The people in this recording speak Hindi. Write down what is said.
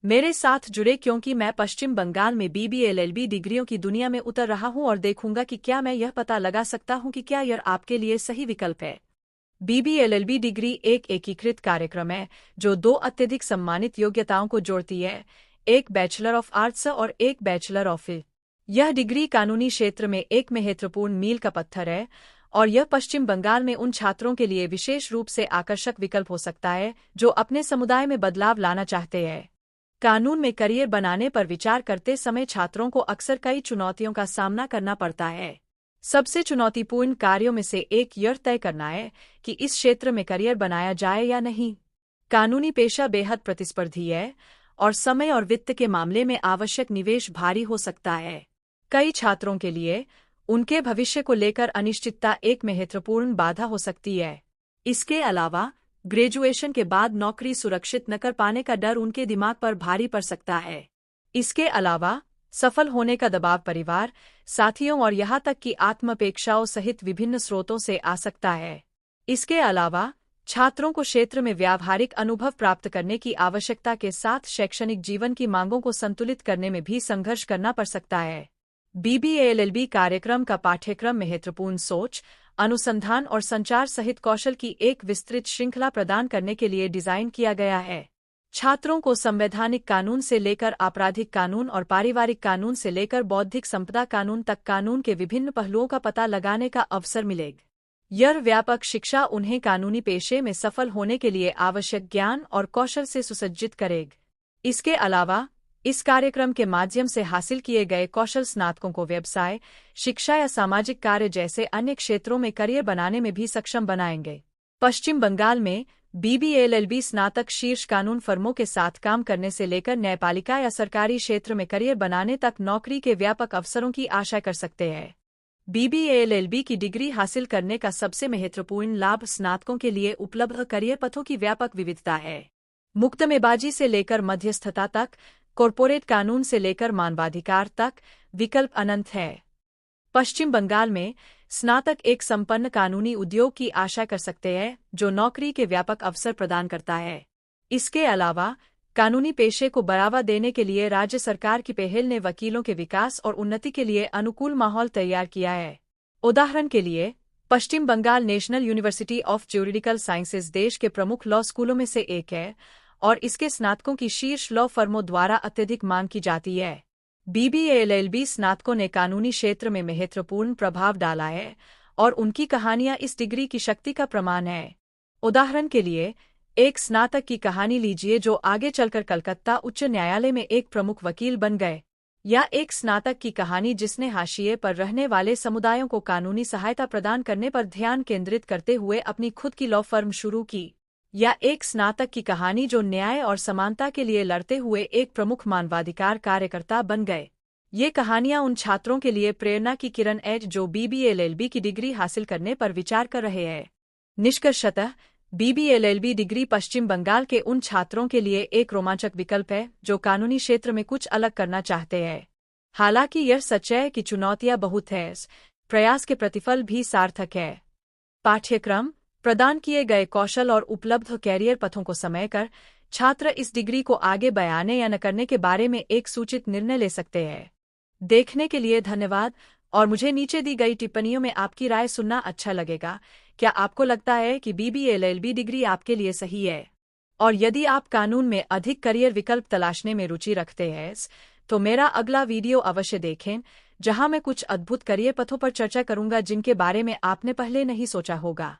मेरे साथ जुड़े क्योंकि मैं पश्चिम बंगाल में बीबीए एलएलबी डिग्रियों की दुनिया में उतर रहा हूं और देखूंगा कि क्या मैं यह पता लगा सकता हूं कि क्या यह आपके लिए सही विकल्प है। बीबीए एलएलबी डिग्री एक एकीकृत कार्यक्रम है जो दो अत्यधिक सम्मानित योग्यताओं को जोड़ती है, एक बैचलर ऑफ आर्ट्स और एक बैचलर ऑफ फिल। यह डिग्री कानूनी क्षेत्र में एक महत्वपूर्ण मील का पत्थर है और यह पश्चिम बंगाल में उन छात्रों के लिए विशेष रूप से आकर्षक विकल्प हो सकता है जो अपने समुदाय में बदलाव लाना चाहते हैं। कानून में करियर बनाने पर विचार करते समय छात्रों को अक्सर कई चुनौतियों का सामना करना पड़ता है। सबसे चुनौतीपूर्ण कार्यों में से एक यह तय करना है कि इस क्षेत्र में करियर बनाया जाए या नहीं। कानूनी पेशा बेहद प्रतिस्पर्धी है और समय और वित्त के मामले में आवश्यक निवेश भारी हो सकता है। कई छात्रों के लिए उनके भविष्य को लेकर अनिश्चितता एक महत्वपूर्ण बाधा हो सकती है। इसके अलावा ग्रेजुएशन के बाद नौकरी सुरक्षित न कर पाने का डर उनके दिमाग पर भारी पड़ सकता है। इसके अलावा सफल होने का दबाव परिवार, साथियों और यहाँ तक कि आत्मापेक्षाओं सहित विभिन्न स्रोतों से आ सकता है। इसके अलावा छात्रों को क्षेत्र में व्यावहारिक अनुभव प्राप्त करने की आवश्यकता के साथ शैक्षणिक जीवन की मांगों को संतुलित करने में भी संघर्ष करना पड़ सकता है। बीबीए एलएलबी कार्यक्रम का पाठ्यक्रम महत्वपूर्ण सोच, अनुसंधान और संचार सहित कौशल की एक विस्तृत श्रृंखला प्रदान करने के लिए डिजाइन किया गया है। छात्रों को संवैधानिक कानून से लेकर आपराधिक कानून और पारिवारिक कानून से लेकर बौद्धिक संपदा कानून तक कानून के विभिन्न पहलुओं का पता लगाने का अवसर मिलेगा। यह व्यापक शिक्षा उन्हें कानूनी पेशे में सफल होने के लिए आवश्यक ज्ञान और कौशल से सुसज्जित करेगा। इसके अलावा इस कार्यक्रम के माध्यम से हासिल किए गए कौशल स्नातकों को व्यवसाय, शिक्षा या सामाजिक कार्य जैसे अन्य क्षेत्रों में करियर बनाने में भी सक्षम बनाएंगे। पश्चिम बंगाल में बीबीए एलएलबी स्नातक शीर्ष कानून फर्मों के साथ काम करने से लेकर न्यायपालिका या सरकारी क्षेत्र में करियर बनाने तक नौकरी के व्यापक अवसरों की आशा कर सकते हैं। बीबीए एलएलबी की डिग्री हासिल करने का सबसे महत्वपूर्ण लाभ स्नातकों के लिए उपलब्ध करियर पथों की व्यापक विविधता है। मुकदमेबाजी से लेकर मध्यस्थता तक, कॉरपोरेट कानून से लेकर मानवाधिकार तक विकल्प अनंत है। पश्चिम बंगाल में स्नातक एक संपन्न कानूनी उद्योग की आशा कर सकते हैं जो नौकरी के व्यापक अवसर प्रदान करता है। इसके अलावा कानूनी पेशे को बढ़ावा देने के लिए राज्य सरकार की पहल ने वकीलों के विकास और उन्नति के लिए अनुकूल माहौल तैयार किया है। उदाहरण के लिए Paschim Bengal National University of Juridical Sciences देश के प्रमुख लॉ स्कूलों में से एक है और इसके स्नातकों की शीर्ष लॉ फर्मों द्वारा अत्यधिक मांग की जाती है। बीबीए एलएलबी स्नातकों ने कानूनी क्षेत्र में महत्वपूर्ण प्रभाव डाला है और उनकी कहानियां इस डिग्री की शक्ति का प्रमाण है। उदाहरण के लिए एक स्नातक की कहानी लीजिए जो आगे चलकर कलकत्ता उच्च न्यायालय में एक प्रमुख वकील बन गए, या एक स्नातक की कहानी जिसने हाशिए पर रहने वाले समुदायों को कानूनी सहायता प्रदान करने पर ध्यान केंद्रित करते हुए अपनी खुद की लॉ फर्म शुरू की, या एक स्नातक की कहानी जो न्याय और समानता के लिए लड़ते हुए एक प्रमुख मानवाधिकार कार्यकर्ता बन गए। ये कहानियां उन छात्रों के लिए प्रेरणा की किरण है जो बीबीए एलएलबी की डिग्री हासिल करने पर विचार कर रहे हैं। निष्कर्षतः बीबीए एलएलबी डिग्री पश्चिम बंगाल के उन छात्रों के लिए एक रोमांचक विकल्प है जो कानूनी क्षेत्र में कुछ अलग करना चाहते हैं। हालांकि यह सच है कि चुनौतियां बहुत हैं, प्रयास के प्रतिफल भी सार्थक है। पाठ्यक्रम, प्रदान किए गए कौशल और उपलब्ध कैरियर पथों को समय कर छात्र इस डिग्री को आगे बढ़ाने या न करने के बारे में एक सूचित निर्णय ले सकते हैं। देखने के लिए धन्यवाद और मुझे नीचे दी गई टिप्पणियों में आपकी राय सुनना अच्छा लगेगा। क्या आपको लगता है कि बीबीए एलएलबी डिग्री आपके लिए सही है? और यदि आप कानून में अधिक करियर विकल्प तलाशने में रुचि रखते हैं तो मेरा अगला वीडियो अवश्य देखें जहां मैं कुछ अद्भुत करियर पथों पर चर्चा करूंगा जिनके बारे में आपने पहले नहीं सोचा होगा।